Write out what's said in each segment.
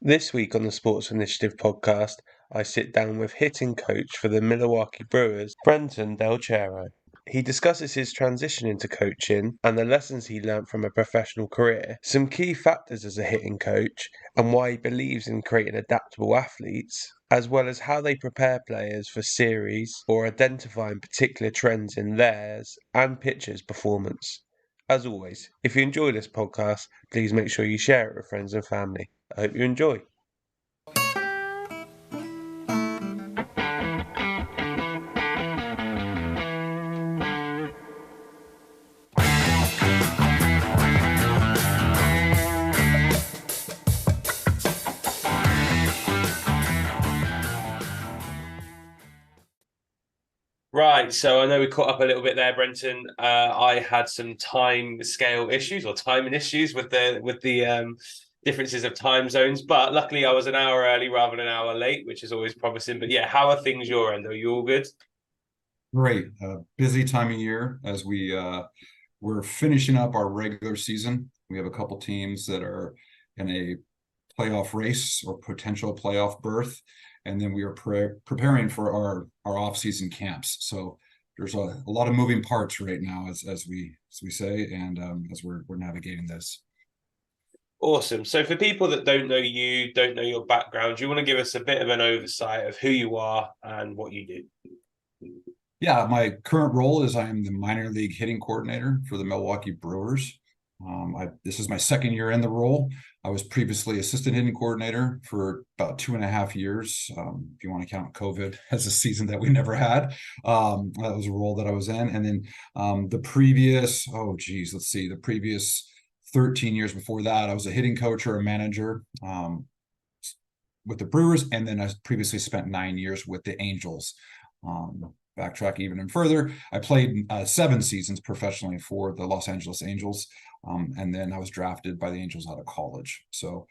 This week on the Sports Initiative podcast, I sit down with hitting coach for the Milwaukee Brewers, Brenton Del Chairo. He discusses his transition into coaching and the lessons he learnt from a professional career, some key factors as a hitting coach, and why he believes in creating adaptable athletes, as well as how they prepare players for series or identifying particular trends in theirs and pitchers' performance. As always, if you enjoy this podcast, please make sure you share it with friends and family. I hope you enjoy. Right, so I know we caught up a little bit there, Brenton. I had some time scale issues or timing issues with the differences of time zones, but luckily I was an hour early rather than an hour late, which is always promising. But yeah, how are things your end? Are you all good? Great. Busy time of year as we're finishing up our regular season. We have a couple teams that are in a playoff race or potential playoff berth, and then we are preparing for our off-season camps. So there's a lot of moving parts right now, as we say, and as we're navigating this. Awesome. So for people that don't know you, don't know your background, do you want to give us a bit of an oversight of who you are and what you do? Yeah, my current role is I am the minor league hitting coordinator for the Milwaukee Brewers. This is my second year in the role. I was previously assistant hitting coordinator for about 2.5 years. If you want to count COVID as a season that we never had, that was a role that I was in. And then the previous 13 years before that, I was a hitting coach or a manager with the Brewers. And then I previously spent 9 years with the Angels. Backtrack even further, I played 7 seasons professionally for the Los Angeles Angels, and then I was drafted by the Angels out of college. So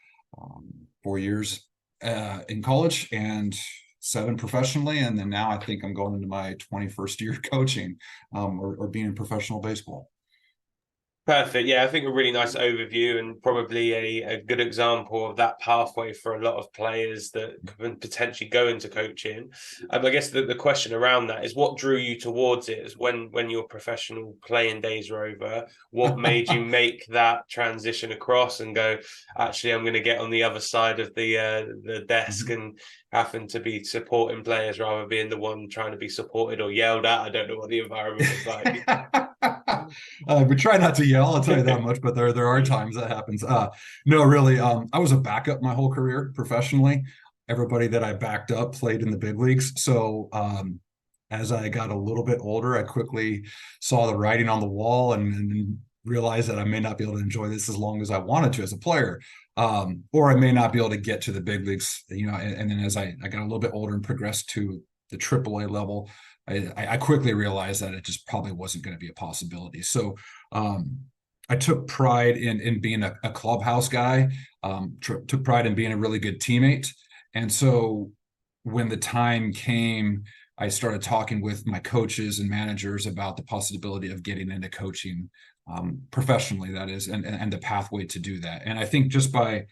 4 years in college and 7 professionally, and then now I think I'm going into my 21st year coaching or being in professional baseball. Perfect. Yeah, I think a really nice overview and probably a good example of that pathway for a lot of players that can potentially go into coaching. I guess the question around that is what drew you towards it is when your professional playing days are over, what made you make that transition across and go, actually, I'm going to get on the other side of the desk and having to be supporting players rather than being the one trying to be supported or yelled at. I don't know what the environment is like. We try not to yell, I'll tell you that much, but there are times that happens. No, really, I was a backup my whole career professionally. Everybody that I backed up played in the big leagues. So as I got a little bit older, I quickly saw the writing on the wall and realized that I may not be able to enjoy this as long as I wanted to as a player. Or I may not be able to get to the big leagues, and then as I got a little bit older and progressed to the AAA level, I quickly realized that it just probably wasn't going to be a possibility. So I took pride in being a clubhouse guy, took pride in being a really good teammate. And so when the time came, I started talking with my coaches and managers about the possibility of getting into coaching professionally, that is, and the pathway to do that. And I think just by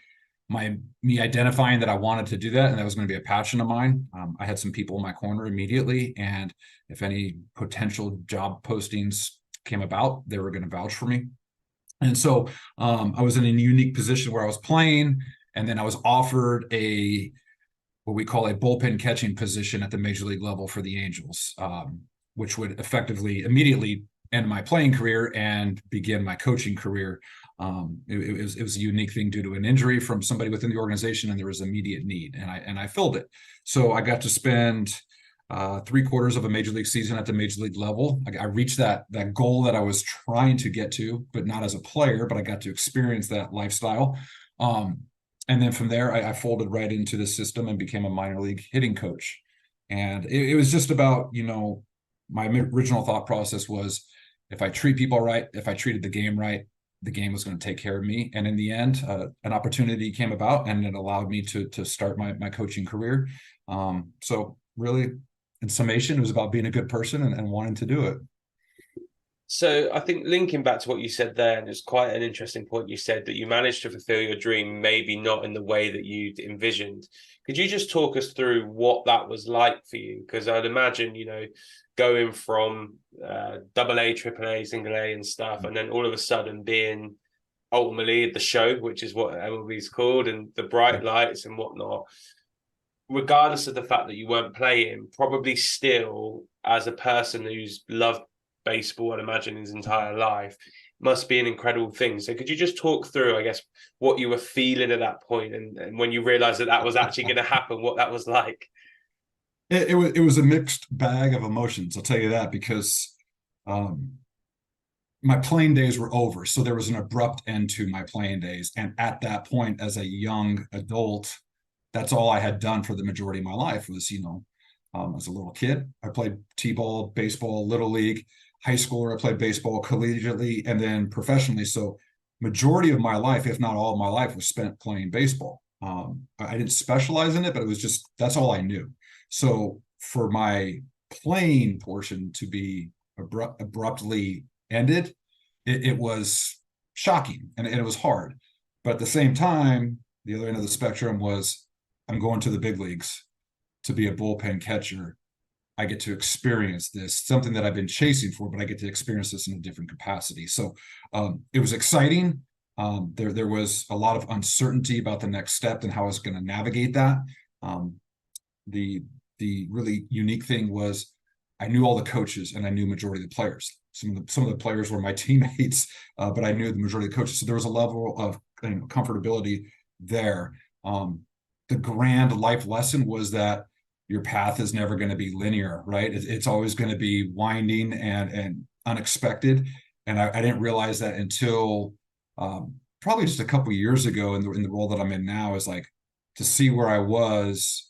me identifying that I wanted to do that and that was going to be a passion of mine, I had some people in my corner immediately, and if any potential job postings came about, they were going to vouch for me. And so I was in a unique position where I was playing, and then I was offered what we call a bullpen catching position at the major league level for the Angels, which would effectively immediately end my playing career and begin my coaching career. It was a unique thing due to an injury from somebody within the organization, and there was immediate need, and I filled it. So I got to spend 3/4 of a major league season at the major league level. I reached that goal that I was trying to get to, but not as a player, but I got to experience that lifestyle. And then from there, I folded right into the system and became a minor league hitting coach. And it was just about, my original thought process was, if I treat people right, if I treated the game right, the game was going to take care of me. And in the end, an opportunity came about, and it allowed me to start my coaching career. So really, in summation, it was about being a good person and wanting to do it. So I think linking back to what you said there, and it's quite an interesting point you said that you managed to fulfill your dream, maybe not in the way that you'd envisioned. Could you just talk us through what that was like for you? Because I'd imagine, going from double A, triple A, single A and stuff, and then all of a sudden being ultimately the show, which is what MLB's called, and the bright lights and whatnot, regardless of the fact that you weren't playing, probably still as a person who's loved baseball, I'd imagine his entire life, must be an incredible thing. So could you just talk through, I guess, what you were feeling at that point, and when you realized that that was actually going to happen, what that was like? It was a mixed bag of emotions, I'll tell you that, because um, my playing days were over. So there was an abrupt end to my playing days. And at that point, as a young adult, that's all I had done for the majority of my life was, as a little kid, I played t-ball, baseball, little league, high schooler, I played baseball collegiately, and then professionally. So majority of my life, if not all of my life, was spent playing baseball. I didn't specialize in it, but it was just, that's all I knew. So for my playing portion to be abruptly ended, it was shocking and it was hard. But at the same time, the other end of the spectrum was I'm going to the big leagues to be a bullpen catcher. I get to experience this, something that I've been chasing for, but I get to experience this in a different capacity. So it was exciting. There was a lot of uncertainty about the next step and how I was going to navigate that. The really unique thing was I knew all the coaches and I knew majority of the players. Some of the players were my teammates, but I knew the majority of the coaches. So there was a level of comfortability there. The grand life lesson was that your path is never going to be linear, right? It's always going to be winding and unexpected. And I didn't realize that until probably just a couple of years ago in the role that I'm in now, is like to see where I was,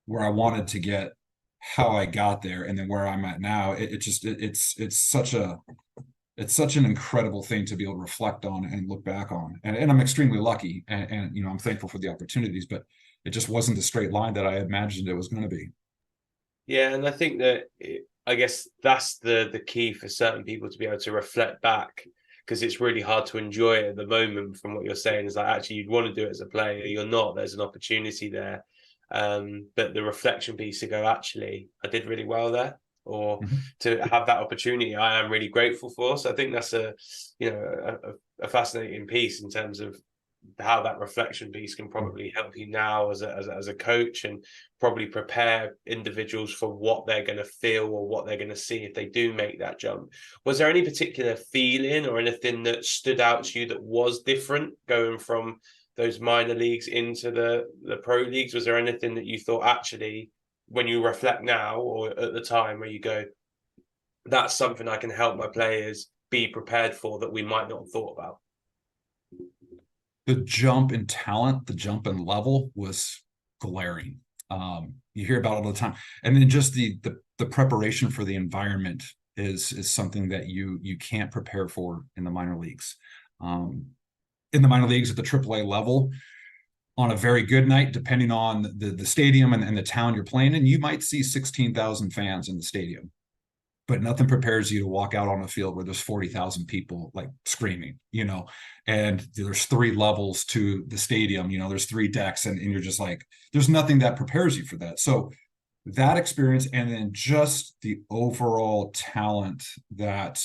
where I wanted to get, how I got there, and then where I'm at now. It's such an incredible thing to be able to reflect on and look back on. And I'm extremely lucky, and I'm thankful for the opportunities, but it just wasn't the straight line that I imagined it was going to be. Yeah, and I think that I guess that's the key for certain people to be able to reflect back, because it's really hard to enjoy it at the moment. From what you're saying, is like actually you'd want to do it as a player, you're not. There's an opportunity there, but the reflection piece to go, actually, I did really well there, or to have that opportunity, I am really grateful for. So I think that's a fascinating piece in terms of how that reflection piece can probably help you now as a coach, and probably prepare individuals for what they're going to feel or what they're going to see if they do make that jump. Was there any particular feeling or anything that stood out to you that was different going from those minor leagues into the pro leagues? Was there anything that you thought, actually, when you reflect now or at the time, where you go, that's something I can help my players be prepared for that we might not have thought about? The jump in talent, the jump in level was glaring. You hear about it all the time, and then just the preparation for the environment is something that you can't prepare for in the minor leagues. In the minor leagues at the AAA level, on a very good night, depending on the stadium and the town you're playing in, you might see 16,000 fans in the stadium, but nothing prepares you to walk out on a field where there's 40,000 people like screaming, and there's 3 levels to the stadium, there's 3 decks, and you're just like, there's nothing that prepares you for that. So that experience, and then just the overall talent that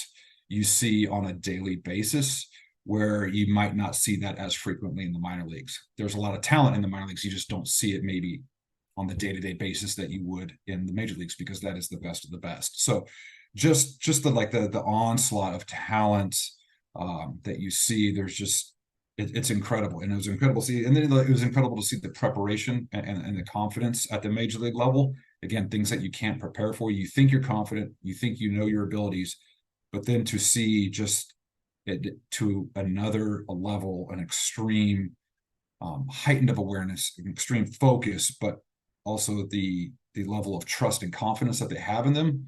you see on a daily basis, where you might not see that as frequently in the minor leagues. There's a lot of talent in the minor leagues. You just don't see it maybe on the day-to-day basis that you would in the major leagues, because that is the best of the best. So just the onslaught of talent that you see, there's just, it's incredible. And it was incredible to see. And then it was incredible to see the preparation and the confidence at the major league level. Again, things that you can't prepare for. You think you're confident, you think you know your abilities, but then to see just it to another level, an extreme heightened of awareness, an extreme focus, but also the level of trust and confidence that they have in them.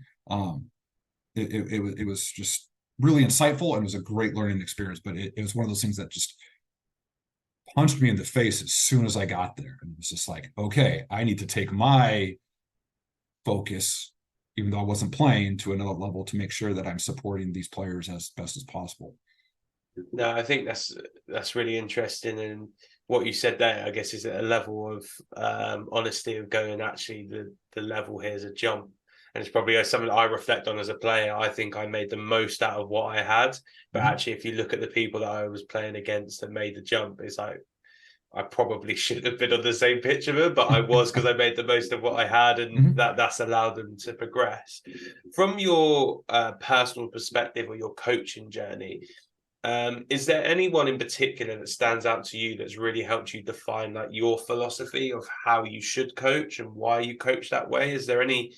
It was just really insightful, and it was a great learning experience. But it was one of those things that just punched me in the face as soon as I got there. And it was just like, okay, I need to take my focus, even though I wasn't playing, to another level to make sure that I'm supporting these players as best as possible. No, I think that's really interesting, and what you said there, I guess, is at a level of honesty of going. Actually, the level here is a jump, and it's probably something that I reflect on as a player. I think I made the most out of what I had, but actually, if you look at the people that I was playing against that made the jump, it's like I probably should have been on the same pitch of them, but I was, because I made the most of what I had, and that's allowed them to progress. From your personal perspective or your coaching journey, is there anyone in particular that stands out to you that's really helped you define like your philosophy of how you should coach and why you coach that way? Is there any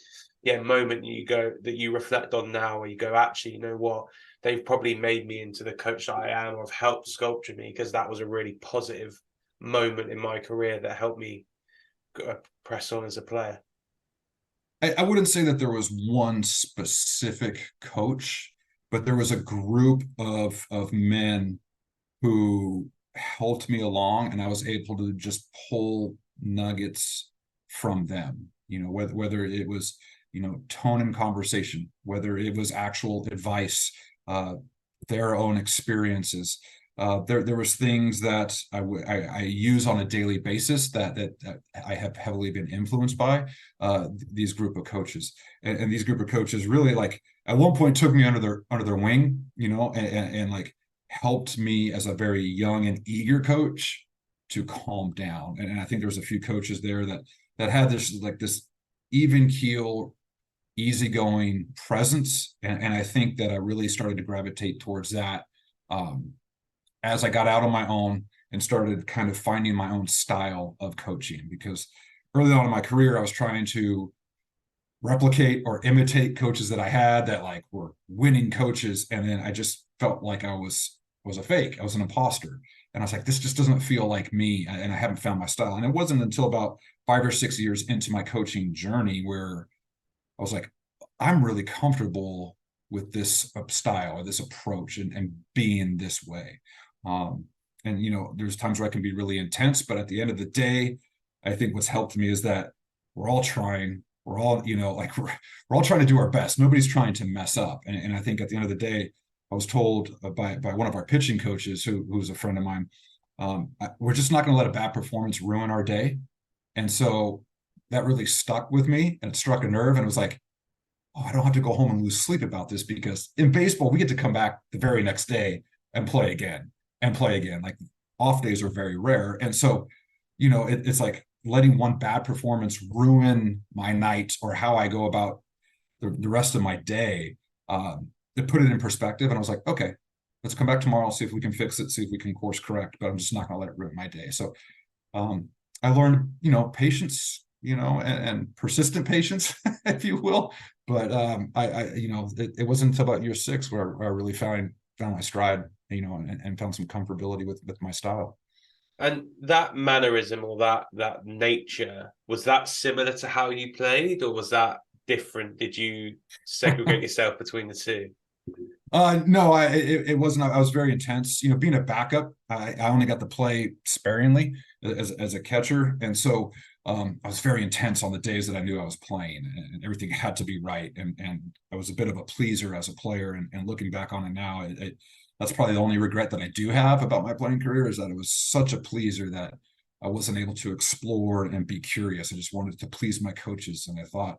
moment you go that you reflect on now where you go, actually, you know what, they've probably made me into the coach that I am, or have helped sculpture me, because that was a really positive moment in my career that helped me press on as a player? I wouldn't say that there was one specific coach, but there was a group of men who helped me along, and I was able to just pull nuggets from them. Whether it was tone in conversation, whether it was actual advice, their own experiences. There was things that I use on a daily basis that I have heavily been influenced by these group of coaches, and these group of coaches really, like, at one point took me under their wing, and like helped me as a very young and eager coach to calm down. And I think there's a few coaches there that had this even keel, easygoing presence, and I think that I really started to gravitate towards that as I got out on my own and started kind of finding my own style of coaching. Because early on in my career, I was trying to replicate or imitate coaches that I had that like were winning coaches, and then I just felt like I was a fake. I was an imposter, and I was like, this just doesn't feel like me, and I haven't found my style. And it wasn't until about 5 or 6 years into my coaching journey where I was like, I'm really comfortable with this style or this approach, and being this way. Um, and there's times where I can be really intense, but at the end of the day, I think what's helped me is that we're all trying. We're all, like we're all trying to do our best. Nobody's trying to mess up. And I think at the end of the day, I was told by one of our pitching coaches, who's a friend of mine, we're just not going to let a bad performance ruin our day. And so that really stuck with me, and it struck a nerve. And it was like, oh, I don't have to go home and lose sleep about this, because in baseball, we get to come back the very next day and play again and play again. Like, off days are very rare. And so, it's like letting one bad performance ruin my night or how I go about the rest of my day. It put it in perspective. And I was like, okay, let's come back tomorrow, see if we can fix it, see if we can course correct, but I'm just not going to let it ruin my day. So I learned, patience, and persistent patience, if you will. But it wasn't until about year 6 where I really found my stride, and found some comfortability with my style. And that mannerism, or that nature, was that similar to how you played, or was that different? Did you segregate yourself between the two? No, it wasn't. I was very intense. Being a backup, I only got to play sparingly as a catcher, and so I was very intense on the days that I knew I was playing, and everything had to be right. And I was a bit of a pleaser as a player. And looking back on it now, that's probably the only regret that I do have about my playing career, is that it was such a pleaser that I wasn't able to explore and be curious. I just wanted to please my coaches, and I thought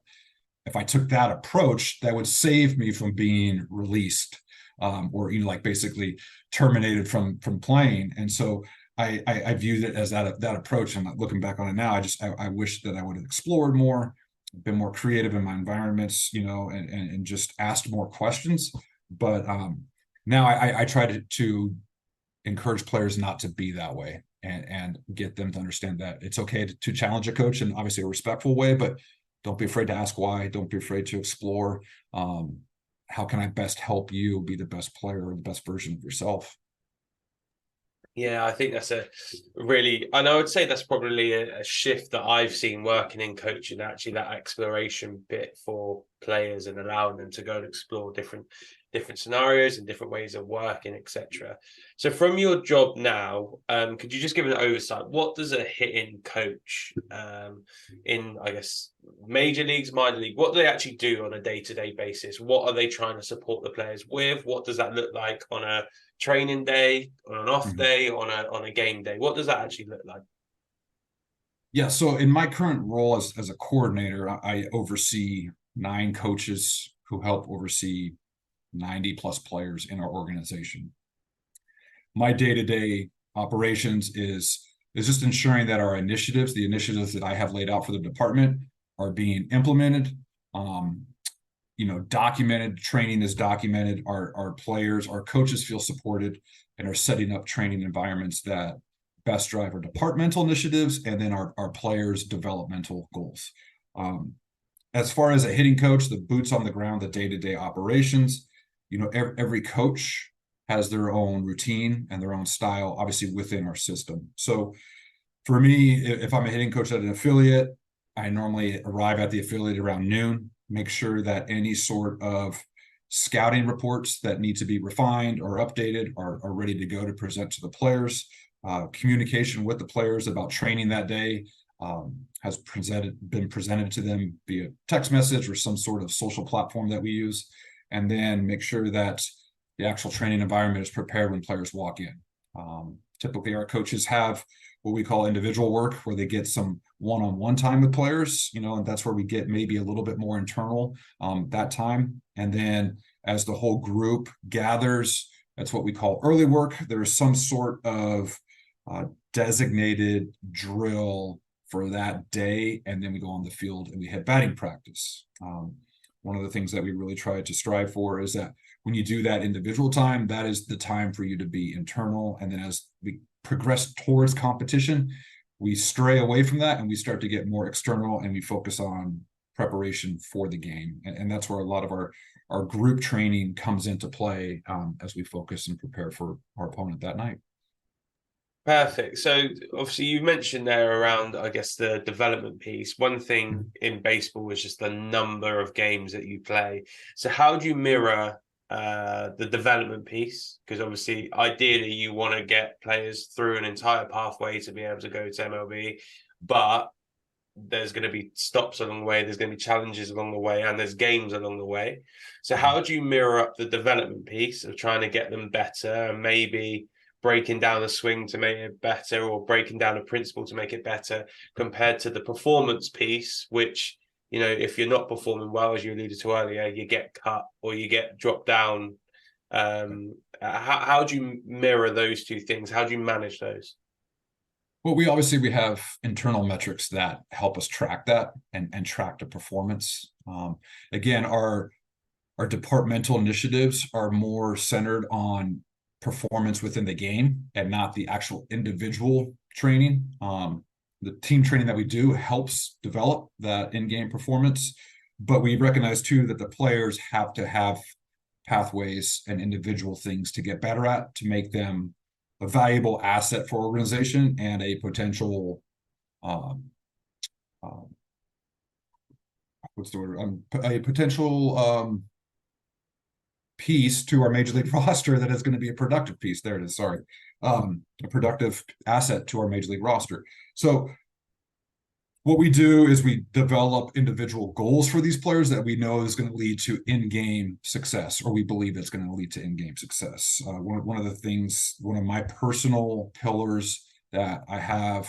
if I took that approach, that would save me from being released, or like basically terminated from playing. And so I viewed it as that approach. And looking back on it now, I wish that I would have explored more, been more creative in my environments, and just asked more questions. But now I try to encourage players not to be that way, and get them to understand that it's okay to challenge a coach in obviously a respectful way, but don't be afraid to ask why. Don't be afraid to explore. How can I best help you be the best player or the best version of yourself? Yeah, I think that's a really, and I would say that's probably a shift that I've seen working in coaching, actually, that exploration bit for players and allowing them to go and explore different different scenarios and different ways of working, etc. So from your job now, could you just give an oversight? What does a hitting coach in, I guess, major leagues, minor league, what do they actually do on a day-to-day basis? What are they trying to support the players with? What does that look like on a training day, on an off day, on a game day? What does that actually look like? Yeah, so in my current role as a coordinator, I oversee 9 coaches who help oversee 90 plus players in our organization. My day-to-day operations is just ensuring that our initiatives, the initiatives that I have laid out for the department, are being implemented. Documented, training is documented. Our players, our coaches feel supported and are setting up training environments that best drive our departmental initiatives and then our players' developmental goals. As far as a hitting coach, the boots on the ground, the day-to-day operations, every coach has their own routine and their own style, obviously within our system. So for me, if I'm a hitting coach at an affiliate, I normally arrive at the affiliate around noon, make sure that any sort of scouting reports that need to be refined or updated are ready to go to present to the players. Communication with the players about training that day has been presented to them via text message or some sort of social platform that we use, and then make sure that the actual training environment is prepared when players walk in. Typically, our coaches have what we call individual work, where they get some one-on-one time with players, and that's where we get maybe a little bit more internal that time. And then as the whole group gathers, that's what we call early work. There's some sort of designated drill for that day, and then we go on the field and we hit batting practice. One of the things that we really try to strive for is that when you do that individual time, that is the time for you to be internal. And then as we progress towards competition, we stray away from that and we start to get more external and we focus on preparation for the game. And that's where a lot of our group training comes into play as we focus and prepare for our opponent that night. Perfect. So obviously you mentioned there around, I guess, the development piece. One thing in baseball is just the number of games that you play. So how do you mirror the development piece? Because obviously, ideally, you want to get players through an entire pathway to be able to go to MLB, but there's going to be stops along the way, there's going to be challenges along the way, and there's games along the way. So how do you mirror up the development piece of trying to get them better and maybe breaking down a swing to make it better or breaking down a principle to make it better compared to the performance piece, which, if you're not performing well, as you alluded to earlier, you get cut or you get dropped down. How do you mirror those two things? How do you manage those? Well, we have internal metrics that help us track that and track the performance. Again, our departmental initiatives are more centered on performance within the game and not the actual individual training. The team training that we do helps develop that in-game performance, but we recognize too that the players have to have pathways and individual things to get better at to make them a valuable asset for organization and a potential a potential piece to our major league roster that is going to be a productive piece. There it is. Sorry. A productive asset to our major league roster. So what we do is we develop individual goals for these players that we know is going to lead to in-game success, or we believe it's going to lead to in-game success. One of the things, one of my personal pillars that I have,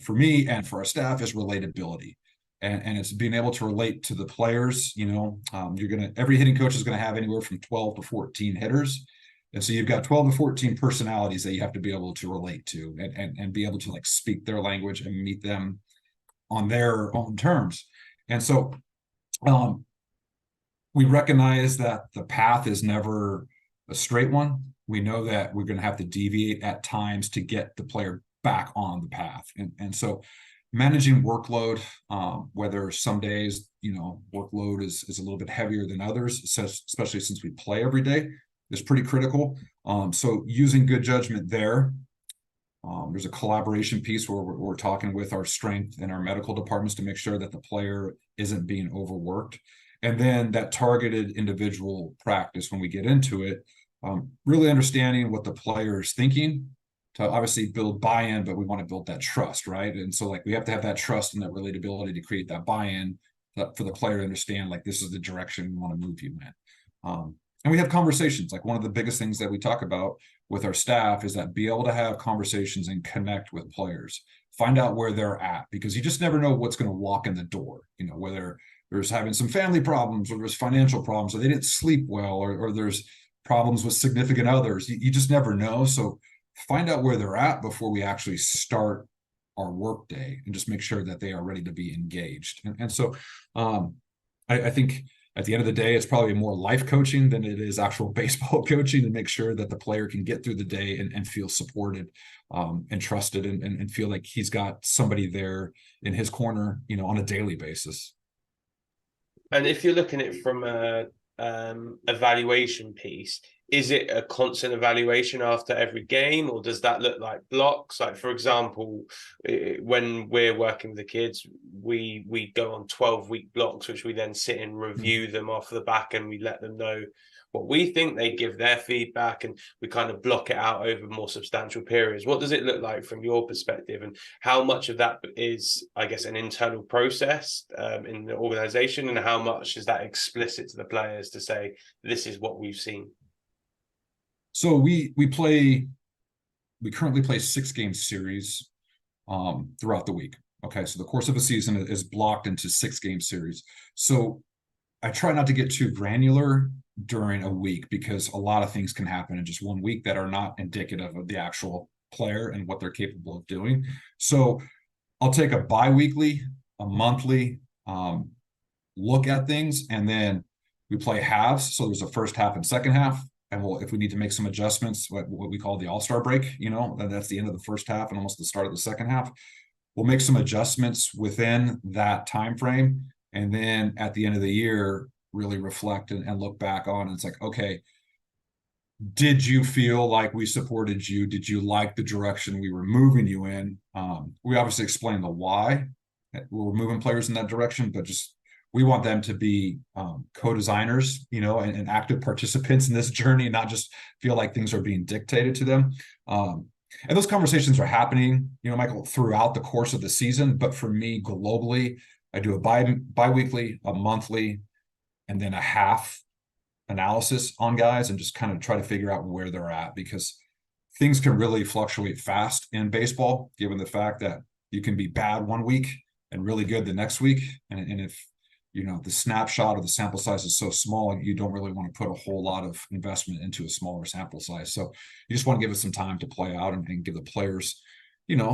for me and for our staff is relatability. And it's being able to relate to the players. Every hitting coach is going to have anywhere from 12 to 14 hitters. And so you've got 12 to 14 personalities that you have to be able to relate to and be able to speak their language and meet them on their own terms. And so we recognize that the path is never a straight one. We know that we're going to have to deviate at times to get the player back on the path. And so managing workload, whether some days, workload is a little bit heavier than others, especially since we play every day, is pretty critical. So using good judgment there. There's a collaboration piece where we're talking with our strength and our medical departments to make sure that the player isn't being overworked. And then that targeted individual practice when we get into it, really understanding what the player is thinking to obviously build buy-in, but we want to build that trust, right? And so like we have to have that trust and that relatability to create that buy-in for the player to understand, like, this is the direction we want to move you in. And we have conversations. Like, one of the biggest things that we talk about with our staff is that be able to have conversations and connect with players, find out where they're at, because you just never know what's going to walk in the door, whether there's having some family problems or there's financial problems or they didn't sleep well or there's problems with significant others. You just never know. So find out where they're at before we actually start our work day and just make sure that they are ready to be engaged. And so I think at the end of the day, it's probably more life coaching than it is actual baseball coaching, to make sure that the player can get through the day and feel supported and trusted and feel like he's got somebody there in his corner, on a daily basis. And if you're looking at it from a evaluation piece, is it a constant evaluation after every game, or does that look like blocks? Like, for example, when we're working with the kids, we go on 12-week blocks, which we then sit and review them off the back, and we let them know what we think. They give their feedback, and we kind of block it out over more substantial periods. What does it look like from your perspective, and how much of that is, I guess, an internal process in the organization, and how much is that explicit to the players to say, this is what we've seen? So we currently play 6-game series throughout the week. Okay, so the course of a season is blocked into 6-game series. So I try not to get too granular during a week, because a lot of things can happen in just one week that are not indicative of the actual player and what they're capable of doing. So I'll take a bi-weekly, a monthly look at things, and then we play halves. So there's a first half and second half. And if we need to make some adjustments, what we call the all-star break, that's the end of the first half and almost the start of the second half. We'll make some adjustments within that time frame. And then at the end of the year, really reflect and look back on. And it's like, okay, did you feel like we supported you? Did you like the direction we were moving you in? We obviously explain the why we're moving players in that direction, but just we want them to be co-designers, and active participants in this journey, not just feel like things are being dictated to them. And those conversations are happening, Michael, throughout the course of the season. But for me, globally, I do a bi-weekly, a monthly, and then a half analysis on guys, and just kind of try to figure out where they're at, because things can really fluctuate fast in baseball, given the fact that you can be bad one week and really good the next week. And if the snapshot or the sample size is so small, you don't really want to put a whole lot of investment into a smaller sample size. So you just want to give it some time to play out and give the players,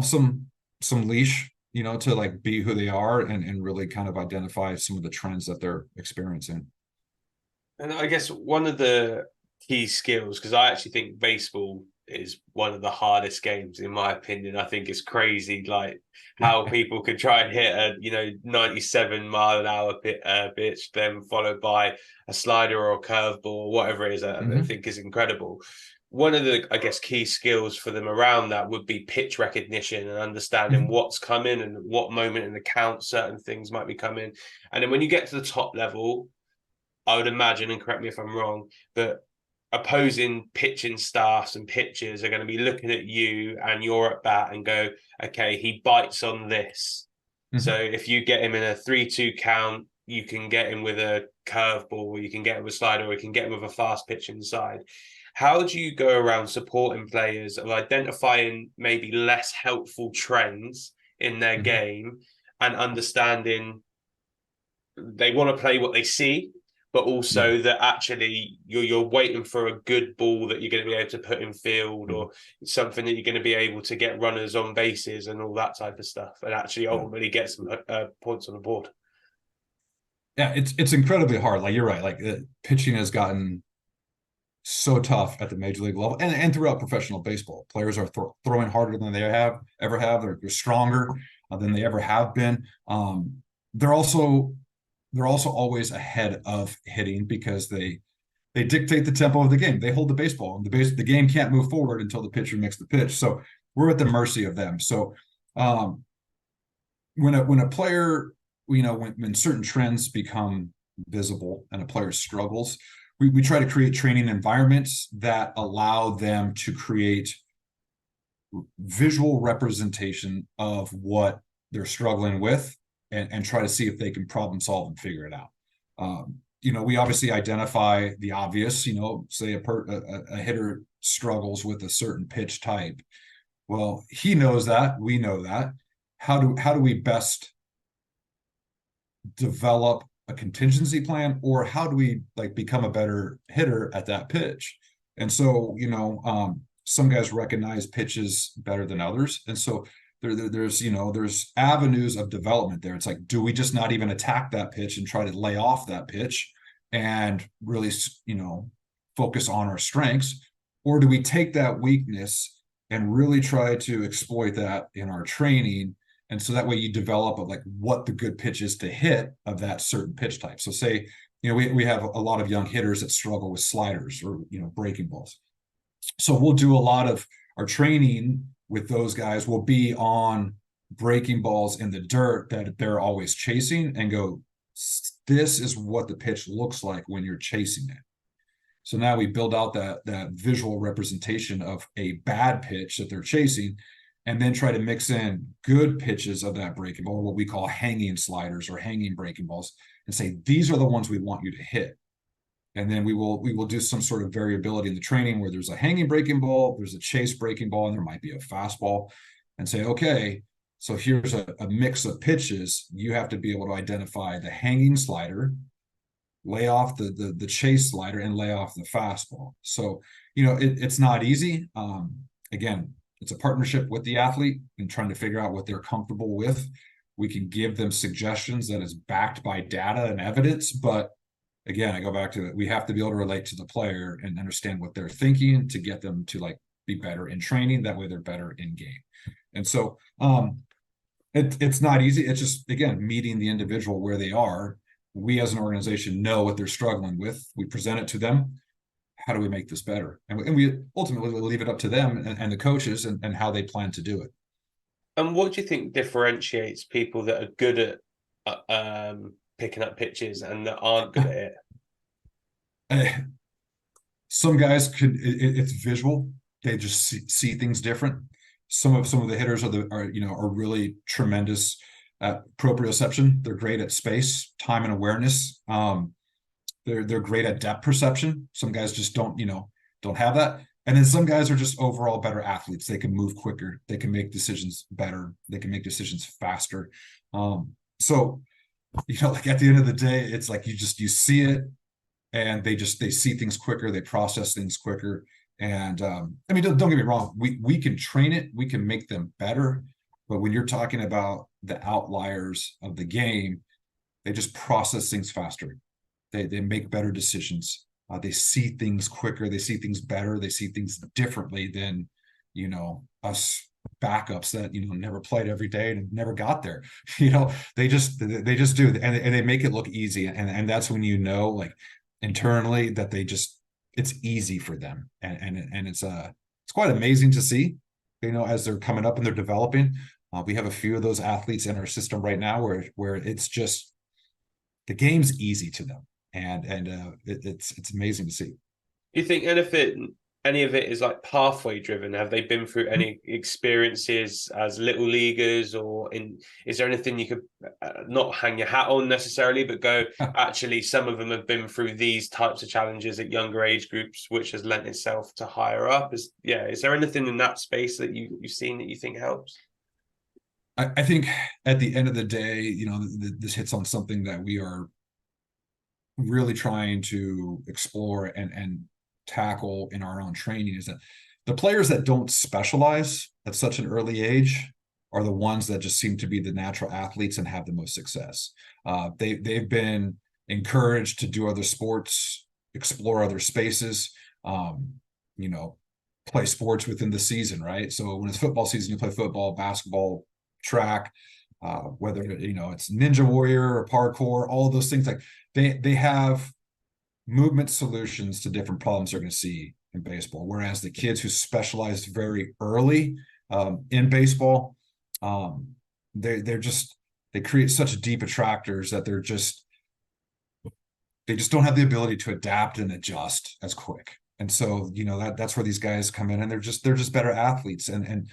some leash, to like be who they are and really kind of identify some of the trends that they're experiencing. And I guess one of the key skills, because I actually think baseball is one of the hardest games, in my opinion. I think it's crazy, like how people could try and hit a 97-mile-an-hour pitch, then followed by a slider or a curveball or whatever it is. I think is incredible. One of the, I guess, key skills for them around that would be pitch recognition and understanding what's coming and what moment in the count certain things might be coming. And then when you get to the top level, I would imagine, and correct me if I'm wrong, that opposing pitching staffs and pitchers are going to be looking at you and your at bat and go, okay, he bites on this. So if you get him in a 3-2 count, you can get him with a curveball, or you can get him with a slider, or you can get him with a fast pitch inside. How do you go around supporting players of identifying maybe less helpful trends in their game and understanding they want to play what they see, but also that actually you're waiting for a good ball that you're going to be able to put in field, or something that you're going to be able to get runners on bases and all that type of stuff, and actually ultimately get some points on the board? Yeah, it's incredibly hard. Like, you're right. Like, pitching has gotten so tough at the major league level and throughout professional baseball. Players are throwing harder than they ever have. They're stronger than they ever have been. They're also always ahead of hitting, because they dictate the tempo of the game. They hold the baseball, and the game can't move forward until the pitcher makes the pitch. So we're at the mercy of them. So when a player, when certain trends become visible and a player's struggles, we try to create training environments that allow them to create visual representation of what they're struggling with, and try to see if they can problem solve and figure it out. We obviously identify the obvious, say a hitter struggles with a certain pitch type. Well, he knows that, we know that. How do we best develop a contingency plan, or how do we become a better hitter at that pitch? And so, some guys recognize pitches better than others. And so there's avenues of development there. It's like, do we just not even attack that pitch and try to lay off that pitch and really, focus on our strengths? Or do we take that weakness and really try to exploit that in our training? And so that way you develop what the good pitch is to hit of that certain pitch type. So say, we have a lot of young hitters that struggle with sliders or, breaking balls. So we'll do a lot of our training with those guys will be on breaking balls in the dirt that they're always chasing, and go, this is what the pitch looks like when you're chasing it. So now we build out that visual representation of a bad pitch that they're chasing, and then try to mix in good pitches of that breaking ball, or what we call hanging sliders or hanging breaking balls, and say, these are the ones we want you to hit. And then we will do some sort of variability in the training where there's a hanging breaking ball, there's a chase breaking ball, and there might be a fastball, and say, okay, so here's a mix of pitches. You have to be able to identify the hanging slider, lay off the chase slider, and lay off the fastball. So, it's not easy. Again, it's a partnership with the athlete and trying to figure out what they're comfortable with. We can give them suggestions that is backed by data and evidence, but again, I go back to it. We have to be able to relate to the player and understand what they're thinking to get them to be better in training. That way they're better in game. And so it's not easy. It's just, again, meeting the individual where they are. We as an organization know what they're struggling with. We present it to them. How do we make this better? And we ultimately leave it up to them and the coaches and how they plan to do it. And what do you think differentiates people that are good at picking up pitches and that aren't good at it? Some guys it's visual. They just see things different. Some of the hitters are really tremendous at proprioception. They're great at space, time, and awareness. They're great at depth perception. Some guys just don't have that. And then some guys are just overall better athletes. They can move quicker. They can make decisions better. They can make decisions faster. So at the end of the day, it's like you see it, and they see things quicker. They process things quicker. And don't get me wrong. We can train it. We can make them better. But when you're talking about the outliers of the game, they just process things faster. They make better decisions. They see things quicker. They see things better. They see things differently than, us backups that, never played every day and never got there. They just do. And they make it look easy. And that's when, internally that it's easy for them. And it's quite amazing to see, as they're coming up and they're developing. We have a few of those athletes in our system right now where it's just, the game's easy to them. And it's amazing to see. Do you think any of it is pathway driven? Have they been through any experiences as little leaguers, or is there anything you could not hang your hat on necessarily, but go, actually, some of them have been through these types of challenges at younger age groups, which has lent itself to higher up? Is there anything in that space that you've seen that you think helps? I think at the end of the day, this hits on something that we are really trying to explore and tackle in our own training, is that the players that don't specialize at such an early age are the ones that just seem to be the natural athletes and have the most success. They've been encouraged to do other sports, explore other spaces, play sports within the season, right? So when it's football season, you play football, basketball, track, whether it's Ninja Warrior or parkour, all of those things. They have movement solutions to different problems they're going to see in baseball. Whereas the kids who specialize very early in baseball, they create such deep attractors that they're just they just don't have the ability to adapt and adjust as quick. And so, that's where these guys come in, and they're just better athletes. And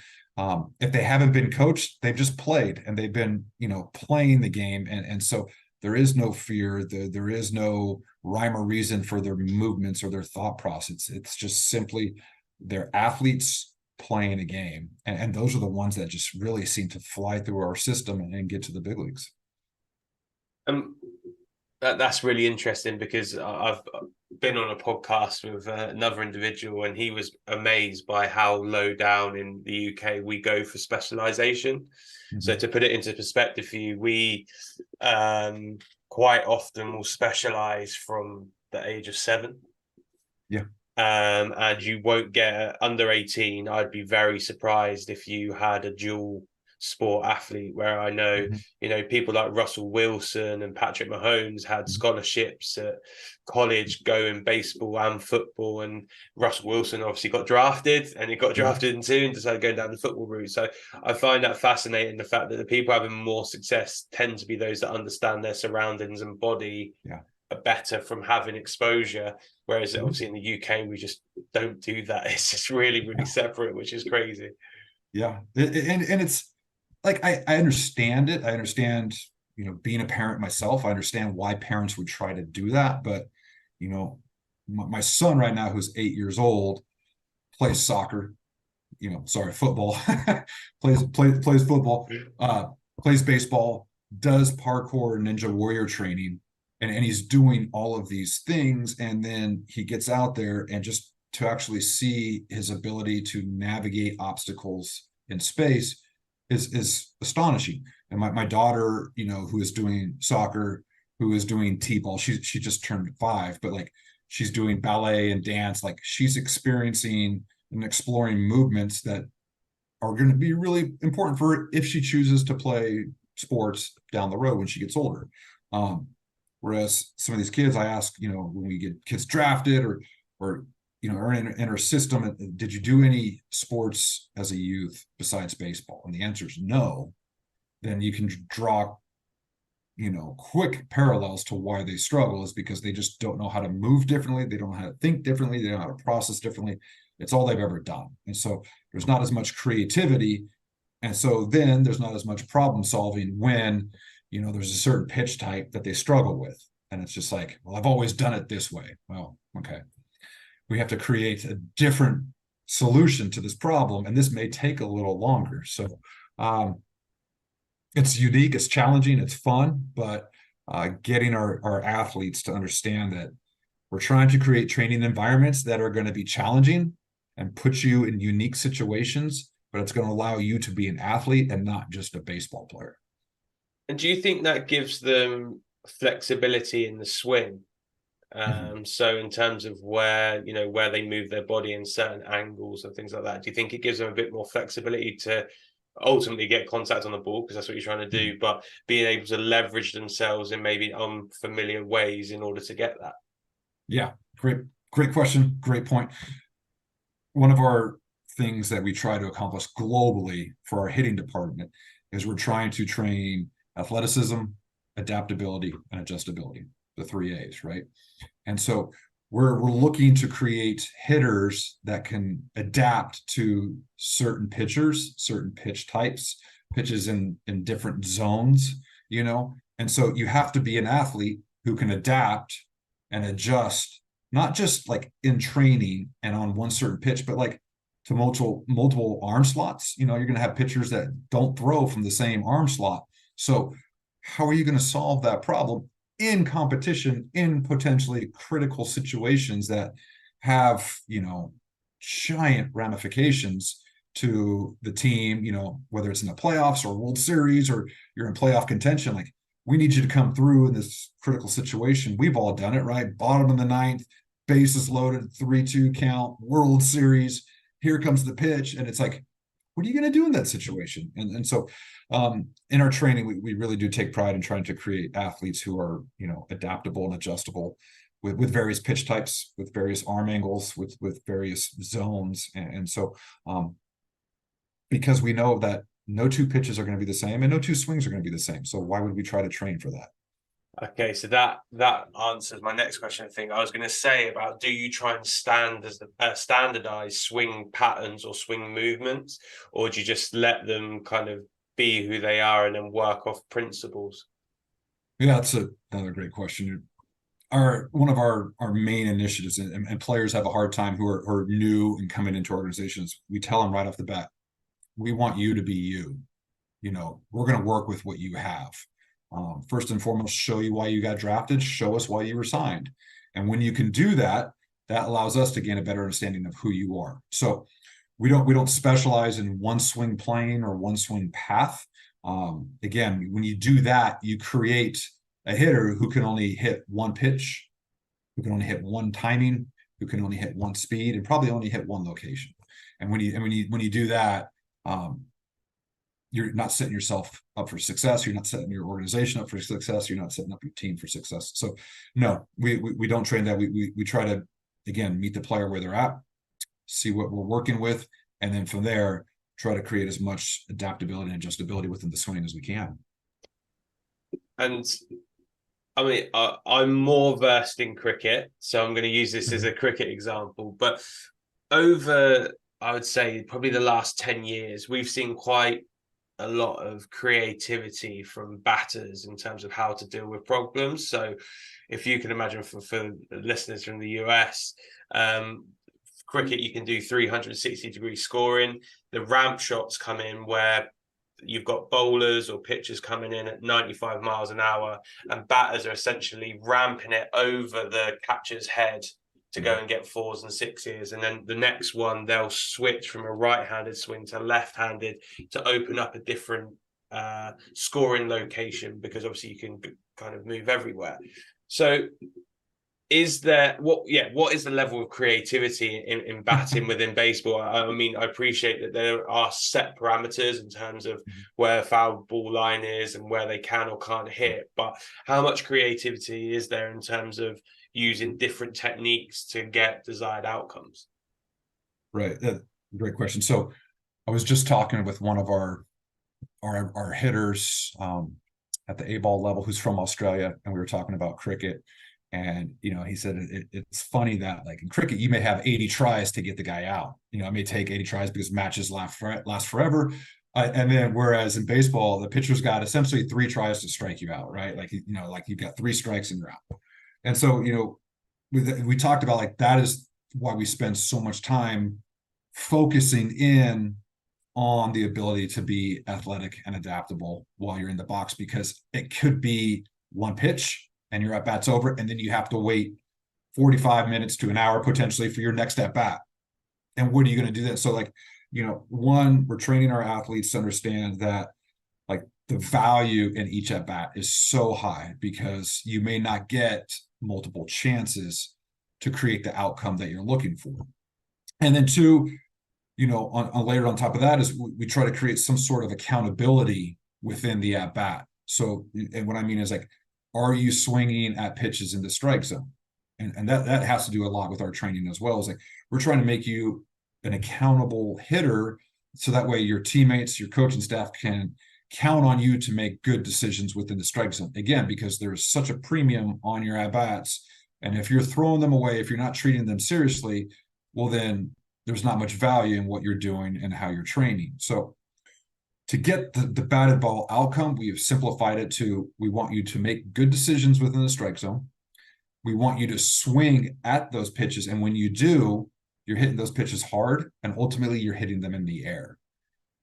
if they haven't been coached, they've just played, and they've been, playing the game. And so there is no fear, there is no rhyme or reason for their movements or their thought process. It's just simply they're athletes playing a game. And those are the ones that just really seem to fly through our system and get to the big leagues. Um, that's really interesting, because I've been on a podcast with another individual, and he was amazed by how low down in the UK we go for specialization. Mm-hmm. So to put it into perspective for you, we quite often will specialize from the age of 7. Yeah. And you won't get under 18. I'd be very surprised if you had a dual sport athlete, where I know, people like Russell Wilson and Patrick Mahomes had scholarships at college going baseball and football. And Russell Wilson obviously got drafted, and he got drafted in 2 and decided going down the football route. So I find that fascinating, the fact that the people having more success tend to be those that understand their surroundings and body better from having exposure. Whereas obviously in the UK, we just don't do that. It's just really, really separate, which is crazy. Yeah. And it's like, I understand it. I understand, being a parent myself, I understand why parents would try to do that. But, my son right now, who's 8 years old, plays soccer, football, plays football, plays baseball, does parkour, ninja warrior training. And he's doing all of these things. And then he gets out there, and just to actually see his ability to navigate obstacles in space is astonishing. And my daughter, who is doing soccer, who is doing t-ball, she just turned 5, but like, she's doing ballet and dance. Like, she's experiencing and exploring movements that are going to be really important for her if she chooses to play sports down the road when she gets older. Whereas some of these kids, I ask, when we get kids drafted or are in our system, did you do any sports as a youth besides baseball? And the answer is no. Then you can draw, quick parallels to why they struggle, is because they just don't know how to move differently. They don't know how to think differently. They don't know how to process differently. It's all they've ever done. And so there's not as much creativity. And so then there's not as much problem solving when, there's a certain pitch type that they struggle with. And it's just like, well, I've always done it this way. Well, okay. We have to create a different solution to this problem, and this may take a little longer. So it's unique, it's challenging, it's fun, but getting our athletes to understand that we're trying to create training environments that are going to be challenging and put you in unique situations, but it's going to allow you to be an athlete and not just a baseball player. And do you think that gives them flexibility in the swing? So in terms of where they move their body in certain angles and things like that, do you think it gives them a bit more flexibility to ultimately get contact on the ball, because that's what you're trying to do, but being able to leverage themselves in maybe unfamiliar ways in order to get that? Yeah, great question, great point. One of our things that we try to accomplish globally for our hitting department is we're trying to train athleticism, adaptability, and adjustability, the 3 A's, right? And so we're looking to create hitters that can adapt to certain pitchers, certain pitch types, pitches in different zones, and so you have to be an athlete who can adapt and adjust, not just like in training and on one certain pitch, but like to multiple arm slots. You're going to have pitchers that don't throw from the same arm slot. So how are you going to solve that problem in competition, in potentially critical situations that have, giant ramifications to the team, whether it's in the playoffs or World Series or you're in playoff contention? Like, we need you to come through in this critical situation. We've all done it, right? Bottom of the 9th, bases loaded, 3-2 count, World Series. Here comes the pitch. And it's like, what are you going to do in that situation? And so in our training, we really do take pride in trying to create athletes who are, adaptable and adjustable with various pitch types, with various arm angles, with various zones. And so because we know that no 2 pitches are going to be the same and no 2 swings are going to be the same. So why would we try to train for that? Okay, so that answers my next question. I think I was going to say about, do you try and standardize swing patterns or swing movements, or do you just let them kind of be who they are and then work off principles? Yeah, that's another great question. One of our main initiatives, and players have a hard time who are new and coming into organizations. We tell them right off the bat, we want you to be you. We're going to work with what you have. First and foremost, show you why you got drafted, show us why you were signed. And when you can do that, that allows us to gain a better understanding of who you are. So we don't specialize in one swing plane or one swing path. Again, when you do that, you create a hitter who can only hit one pitch, who can only hit one timing, who can only hit one speed, and probably only hit one location. And when you do that, you're not setting yourself up for success. You're not setting your organization up for success. You're not setting up your team for success. So no, we don't train that. We try to, again, meet the player where they're at, see what we're working with, and then from there try to create as much adaptability and adjustability within the swing as we can. And I mean, I'm more versed in cricket, so I'm going to use this as a cricket example. But over, I would say, probably the last 10 years, we've seen quite a lot of creativity from batters in terms of how to deal with problems. So if you can imagine, for listeners from the US, cricket, you can do 360-degree scoring. The ramp shots come in where you've got bowlers or pitchers coming in at 95 miles an hour, and batters are essentially ramping it over the catcher's head to go and get fours and sixes. And then the next one, they'll switch from a right-handed swing to left-handed to open up a different scoring location, because obviously you can kind of move everywhere. So what is the level of creativity in batting within baseball? I mean, I appreciate that there are set parameters in terms of where foul ball line is and where they can or can't hit, but how much creativity is there in terms of using different techniques to get desired outcomes? Right. Great question. So I was just talking with one of our hitters at the A ball level who's from Australia, and we were talking about cricket. And he said it's funny that, like, in cricket, you may have 80 tries to get the guy out. It may take 80 tries because matches last forever. And then whereas in baseball, the pitcher's got essentially 3 tries to strike you out, right? Like you've got 3 strikes and you're out. And so we talked about, like, that is why we spend so much time focusing in on the ability to be athletic and adaptable while you're in the box, because it could be one pitch and your at bat's over, and then you have to wait 45 minutes to an hour potentially for your next at bat. And what are you going to do then? So, like, one, we're training our athletes to understand that, like, the value in each at bat is so high because you may not get multiple chances to create the outcome that you're looking for. And then 2, on layered on top of that is we try to create some sort of accountability within the at bat. So, and what I mean is, like, are you swinging at pitches in the strike zone? And that has to do a lot with our training as well. Is like, we're trying to make you an accountable hitter, so that way your teammates, your coaching staff can count on you to make good decisions within the strike zone. Again, because there's such a premium on your at bats, and if you're throwing them away, if you're not treating them seriously, well, then there's not much value in what you're doing and how you're training. So to get the batted ball outcome, we have simplified it to, we want you to make good decisions within the strike zone. We want you to swing at those pitches. And when you do, you're hitting those pitches hard, and ultimately you're hitting them in the air.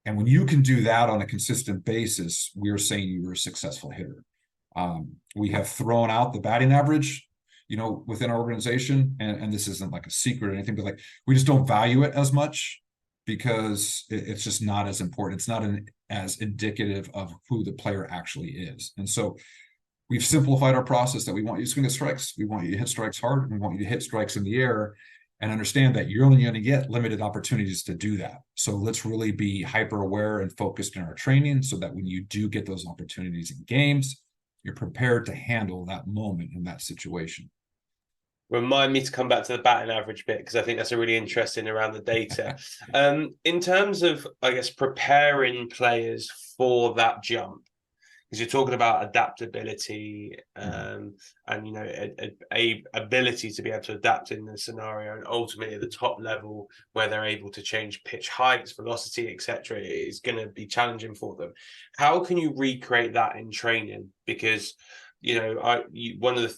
And when you can do that on a consistent basis, we are saying you're a successful hitter. We have thrown out the batting average, within our organization. And this isn't like a secret or anything, but, like, we just don't value it as much because it's just not as important. It's not as indicative of who the player actually is. And so we've simplified our process that we want you to swing at strikes. We want you to hit strikes hard. And we want you to hit strikes in the air, and understand that you're only going to get limited opportunities to do that. So let's really be hyper aware and focused in our training, so that when you do get those opportunities in games, you're prepared to handle that moment in that situation. Remind me to come back to the batting average bit, because I think that's a really interesting around the data. In terms of, I guess, preparing players for that jump, because you're talking about adaptability, Mhm. and a ability to be able to adapt in the scenario, and ultimately at the top level where they're able to change pitch heights, velocity, etc., is going to be challenging for them. How can you recreate that in training? Because one of the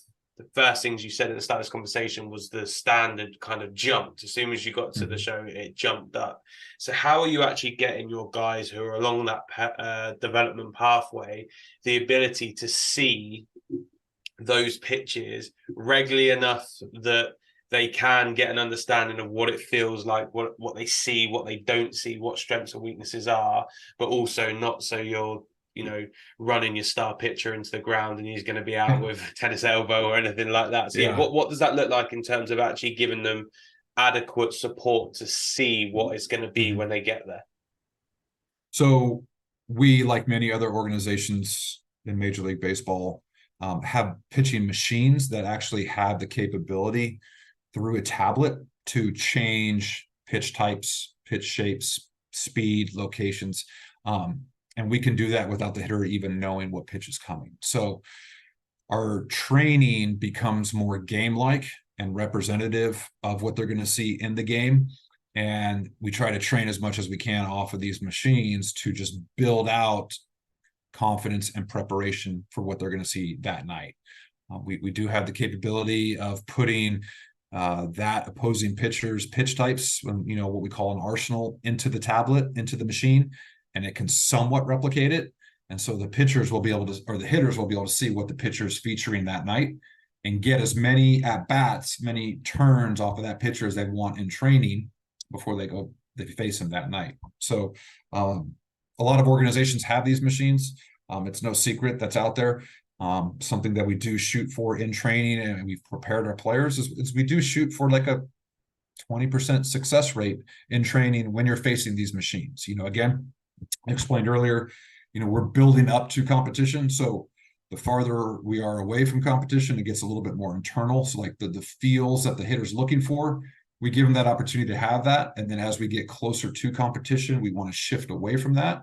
first things you said at the start of this conversation was the standard kind of jumped. As soon as you got to the Mhm. show, it jumped up. So how are you actually getting your guys who are along that development pathway the ability to see those pitches regularly enough that they can get an understanding of what it feels like, what they see, what they don't see, what strengths and weaknesses are, but also not so you're running your star pitcher into the ground and he's going to be out with tennis elbow or anything like that. So yeah, Yeah. what does that look like in terms of actually giving them adequate support to see what it's going to be Mhm. when they get there? So we, like many other organizations in Major League Baseball, have pitching machines that actually have the capability through a tablet to change pitch types, pitch shapes, speed, locations. And we can do that without the hitter even knowing what pitch is coming. So our training becomes more game-like and representative of what they're going to see in the game. And we try to train as much as we can off of these machines to just build out confidence and preparation for what they're going to see that night. We do have the capability of putting that opposing pitcher's pitch types, what we call an arsenal, into the tablet, into the machine, and it can somewhat replicate it. And so the pitchers will be able to, or the hitters will be able to see what the pitcher is featuring that night and get as many at bats, many turns off of that pitcher as they want in training before they face him that night. So a lot of organizations have these machines. It's no secret that's out there. Something that we do shoot for in training, and we've prepared our players is we do shoot for like a 20% success rate in training when you're facing these machines. Again, I explained earlier, we're building up to competition. So the farther we are away from competition, it gets a little bit more internal. So like the feels that the hitter's looking for, we give them that opportunity to have that. And then as we get closer to competition, we want to shift away from that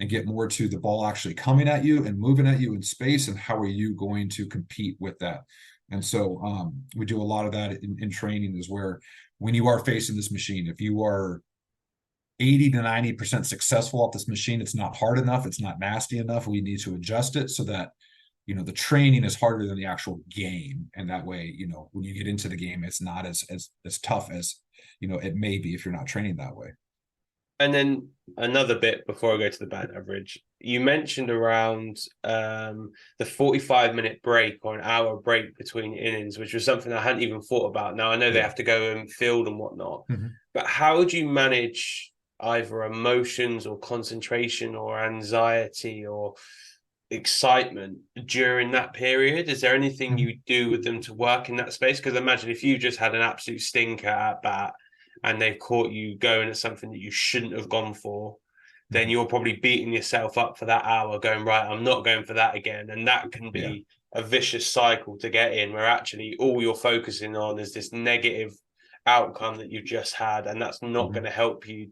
and get more to the ball actually coming at you and moving at you in space. And how are you going to compete with that? And so we do a lot of that in training, is where when you are facing this machine, if you are 80 to 90% successful off this machine, it's not hard enough, it's not nasty enough, we need to adjust it so that the training is harder than the actual game. And that way, when you get into the game, it's not as tough as it may be if you're not training that way. And then another bit before I go to the band average, you mentioned around the 45-minute break or an hour break between innings, which was something I hadn't even thought about. Now I know they Yeah. have to go and field and whatnot, Mm-hmm. but how do you manage either emotions or concentration or anxiety or excitement during that period? Is there anything Mm-hmm. you do with them to work in that space? Because imagine if you just had an absolute stinker at bat and they've caught you going at something that you shouldn't have gone for, then Mm-hmm. you're probably beating yourself up for that hour, going, right, I'm not going for that again. And that can Yeah. be a vicious cycle to get in, where actually all you're focusing on is this negative outcome that you've just had. And that's not Mm-hmm. going to help you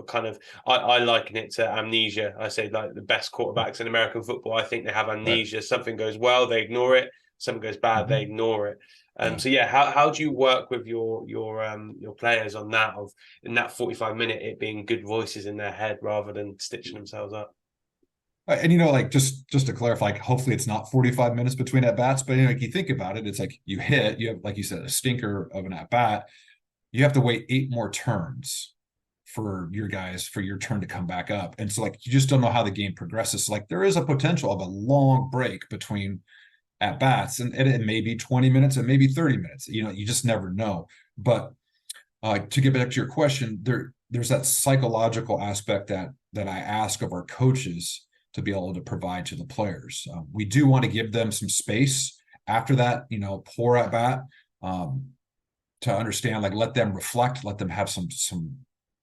kind of, I liken it to amnesia. I say like the best quarterbacks in American football, I think they have Right. amnesia. Something goes well, they ignore it. Something goes bad, they Mm-hmm. ignore it. Yeah. So yeah, how do you work with your players on that, of in that 45 minute it being good voices in their head rather than stitching themselves up? And like just to clarify, like, hopefully it's not 45 minutes between at bats, but like you think about it, it's like you have, like you said, a stinker of an at bat. You have to wait 8 more turns for your turn to come back up. And so like you just don't know how the game progresses. So like there is a potential of a long break between at bats, and it may be 20 minutes, and maybe 30 minutes. You just never know. But to get back to your question, there's that psychological aspect that I ask of our coaches to be able to provide to the players. We do want to give them some space after that, poor at bat, to understand, like, let them reflect, let them have some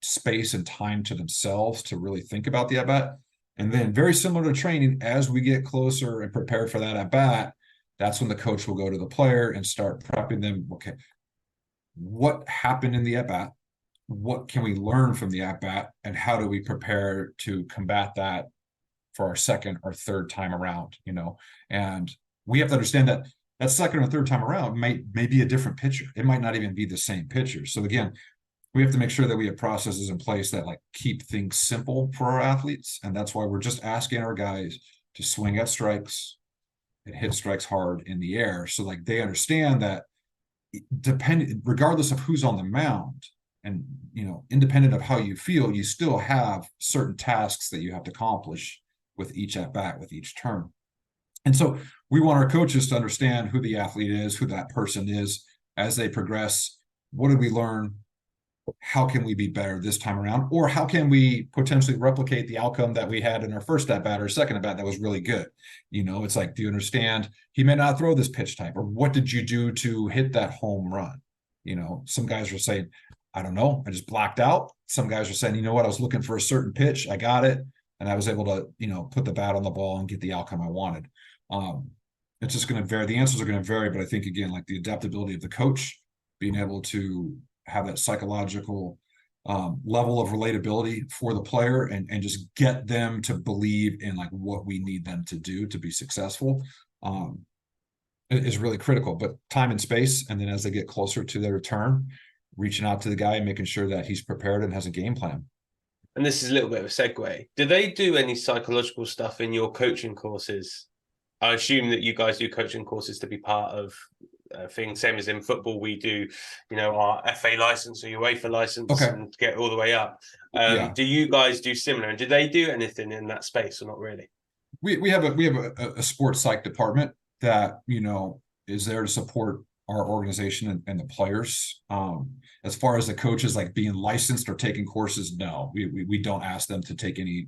space and time to themselves to really think about the at bat. And then, very similar to training, as we get closer and prepare for that at bat, that's when the coach will go to the player and start prepping them. Okay, what happened in the at bat? What can we learn from the at bat? And how do we prepare to combat that for our second or third time around, and we have to understand that that second or third time around may be a different pitcher. It might not even be the same pitcher. So again, we have to make sure that we have processes in place that like keep things simple for our athletes. And that's why we're just asking our guys to swing at strikes and hit strikes hard in the air. So like they understand that regardless of who's on the mound, and independent of how you feel, you still have certain tasks that you have to accomplish with each at bat, with each turn. And so we want our coaches to understand who the athlete is, who that person is as they progress. What did we learn? How can we be better this time around? Or how can we potentially replicate the outcome that we had in our first at bat or second at bat that was really good? It's like, do you understand he may not throw this pitch type? Or what did you do to hit that home run? Some guys are saying, I don't know, I just blacked out. Some guys are saying, I was looking for a certain pitch, I got it, and I was able to, put the bat on the ball and get the outcome I wanted. It's just going to vary. The answers are going to vary, but I think, again, like the adaptability of the coach, being able to have that psychological level of relatability for the player and just get them to believe in like what we need them to do to be successful is really critical. But time and space, and then as they get closer to their return, reaching out to the guy and making sure that he's prepared and has a game plan. And this is a little bit of a segue. Do they do any psychological stuff in your coaching courses? I assume that you guys do coaching courses to be part of things, same as in football, we do, our FA license or UEFA license and get all the way up. Do you guys do similar? And do they do anything in that space or not really? We have a sports psych department that, is there to support our organization and the players. As far as the coaches like being licensed or taking courses, no, we don't ask them to take any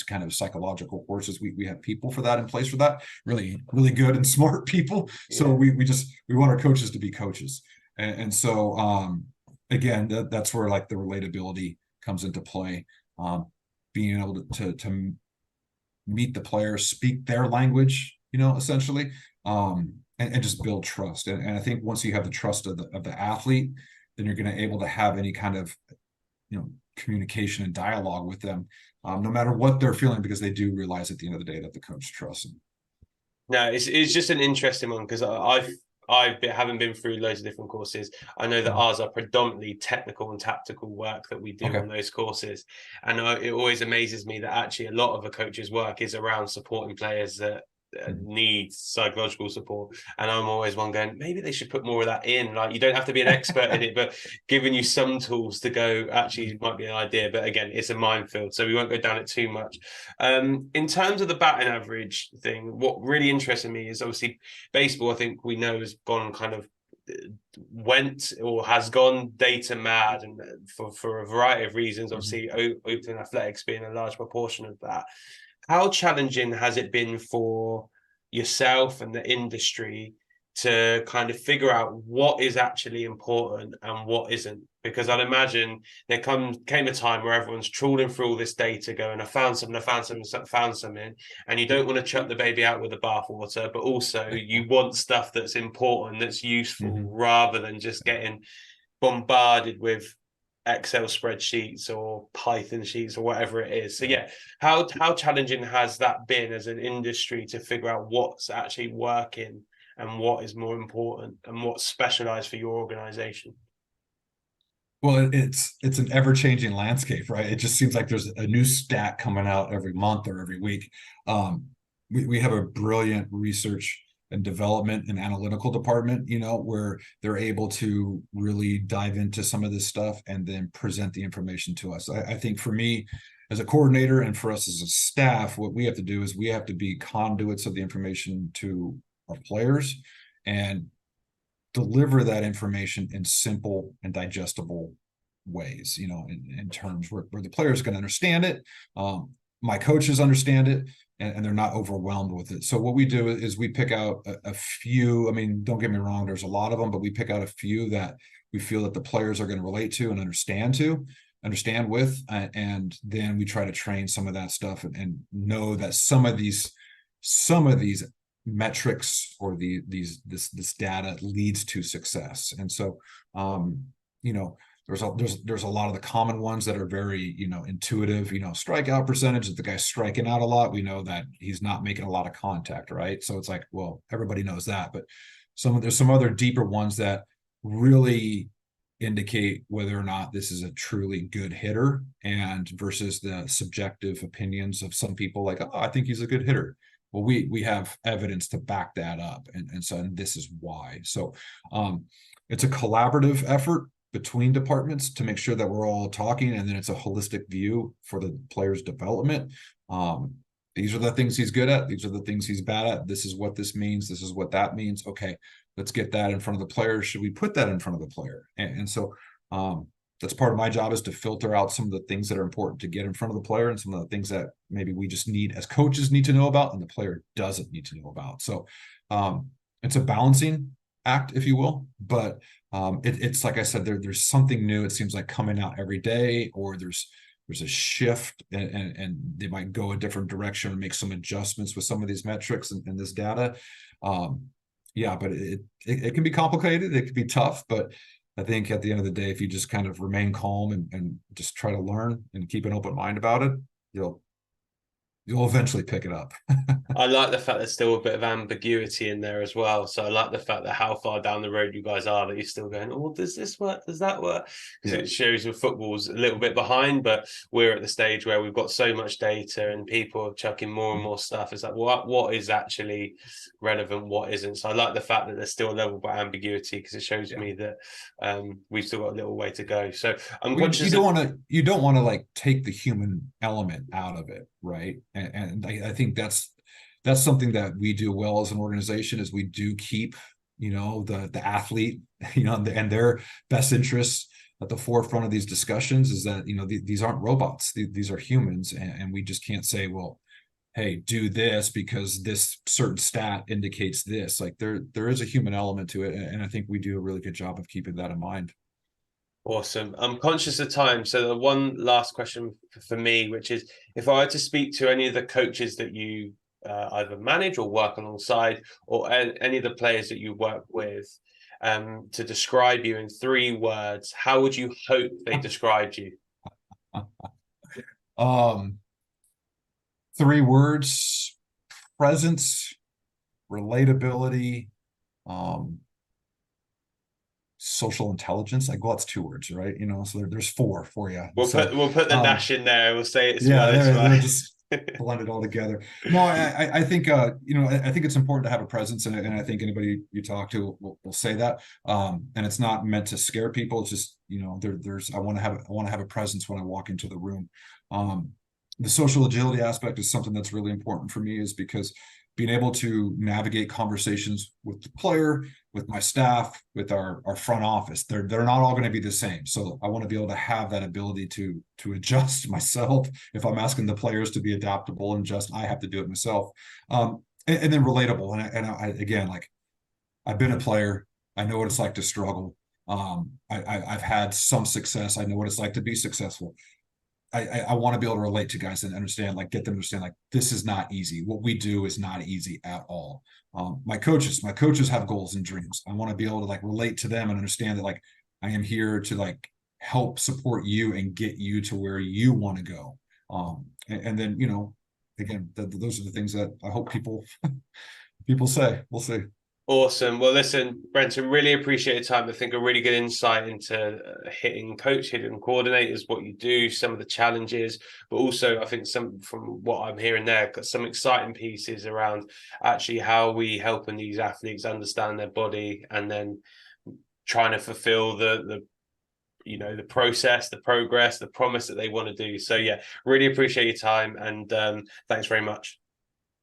kind of psychological courses. We have people for that in place for that, really, really good and smart people. So we want our coaches to be coaches. And so again, that's where like the relatability comes into play. Being able to meet the players, speak their language, essentially. And just build trust. And I think once you have the trust of the athlete, then you're going to able to have any kind of, communication and dialogue with them, no matter what they're feeling, because they do realize at the end of the day that the coach trusts them. No, it's just an interesting one because I haven't been through loads of different courses. I know that ours are predominantly technical and tactical work that we do on those courses. And it always amazes me that actually a lot of a coach's work is around supporting players that needs psychological support. And I'm always one going, maybe they should put more of that in. Like, you don't have to be an expert in it, but giving you some tools to go, actually might be an idea. But again, it's a minefield, so we won't go down it too much. In terms of the batting average thing, what really interested me is obviously baseball, I think we know, has gone kind of went or has gone data mad, and for a variety of reasons, obviously open athletics being a large proportion of that. How challenging has it been for yourself and the industry to kind of figure out what is actually important and what isn't? Because I'd imagine there came a time where everyone's trawling through all this data going, I found something, and you don't want to chuck the baby out with the bathwater, but also you want stuff that's important, that's useful, rather than just getting bombarded with Excel spreadsheets or Python sheets or whatever it is. So yeah, how challenging has that been as an industry to figure out what's actually working and what is more important and what's specialized for your organization? Well, it's an ever-changing landscape, right? It just seems like there's a new stat coming out every month or every week. We have a brilliant research and development and analytical department, where they're able to really dive into some of this stuff and then present the information to us. I think for me as a coordinator and for us as a staff, what we have to do is we have to be conduits of the information to our players and deliver that information in simple and digestible ways, in terms where the players can understand it. My coaches understand it, and they're not overwhelmed with it. So what we do is we pick out a few. I mean, don't get me wrong, there's a lot of them, but we pick out a few that we feel that the players are going to relate to and understand with, and then we try to train some of that stuff and know that some of these metrics or this data leads to success. And so, There's a lot of the common ones that are very, intuitive, strikeout percentage. If the guy's striking out a lot, we know that he's not making a lot of contact, right? So it's like, well, everybody knows that, but there's some other deeper ones that really indicate whether or not this is a truly good hitter, and versus the subjective opinions of some people like, oh, I think he's a good hitter. Well, we have evidence to back that up, and this is why. So it's a collaborative effort between departments to make sure that we're all talking, and then it's a holistic view for the player's development. These are the things he's good at. These are the things he's bad at. This is what this means. This is what that means. Okay, let's get that in front of the player. Should we put that in front of the player? And so that's part of my job, is to filter out some of the things that are important to get in front of the player, and some of the things that maybe we just need as coaches need to know about and the player doesn't need to know about. So it's a balancing act, if you will, but it's like I said, there's something new, it seems like, coming out every day, or there's a shift, and they might go a different direction and make some adjustments with some of these metrics and this data. Yeah, but it can be complicated, it can be tough, but I think at the end of the day, if you just kind of remain calm and just try to learn and keep an open mind about it, you'll eventually pick it up. I like the fact there's still a bit of ambiguity in there as well. So I like the fact that how far down the road you guys are, that you're still going, oh, does this work? Does that work? Because it shows with football's a little bit behind, but we're at the stage where we've got so much data and people are chucking more and more stuff. It's like, what is actually relevant? What isn't? So I like the fact that there's still a level of ambiguity, because it shows me that we've still got a little way to go. So I'm conscious you don't want to like take the human element out of it, right? And I think that's something that we do well as an organization, is we do keep, the athlete, and their best interests at the forefront of these discussions. Is that, these aren't robots, these are humans, and we just can't say, well, hey, do this because this certain stat indicates this. Like there is a human element to it, and I think we do a really good job of keeping that in mind. Awesome. I'm conscious of time. So the one last question for me, which is, if I were to speak to any of the coaches that you either manage or work alongside, or any of the players that you work with, to describe you in 3 words, how would you hope they described you? 3 words: presence, relatability, social intelligence. Like, well, that's 2 words, right? So there's 4 for you. We'll put the dash in there. We'll say it's they're just blend it all together. No, I think I think it's important to have a presence, and I think anybody you talk to will say that. And it's not meant to scare people. It's just, I want to have a presence when I walk into the room. The social agility aspect is something that's really important for me, is because being able to navigate conversations with the player, with my staff, with our front office, they're not all going to be the same. So I want to be able to have that ability to adjust myself. If I'm asking the players to be adaptable and just, I have to do it myself. And then relatable. And I again, like, I've been a player. I know what it's like to struggle. I've had some success. I know what it's like to be successful. I want to be able to relate to guys and understand, like, get them to understand, like, this is not easy. What we do is not easy at all. My coaches have goals and dreams. I want to be able to, like, relate to them and understand that, like, I am here to, like, help support you and get you to where you want to go. And then, again, those are the things that I hope people say. We'll see. Awesome. Well, listen, Brenton, really appreciate your time. I think a really good insight into hitting coordinators, what you do, some of the challenges, but also I think from what I'm hearing there, got some exciting pieces around actually how we helping these athletes understand their body, and then trying to fulfill the process, the progress, the promise that they want to do. So yeah, really appreciate your time, and thanks very much.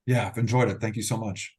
Yeah, I've enjoyed it. Thank you so much.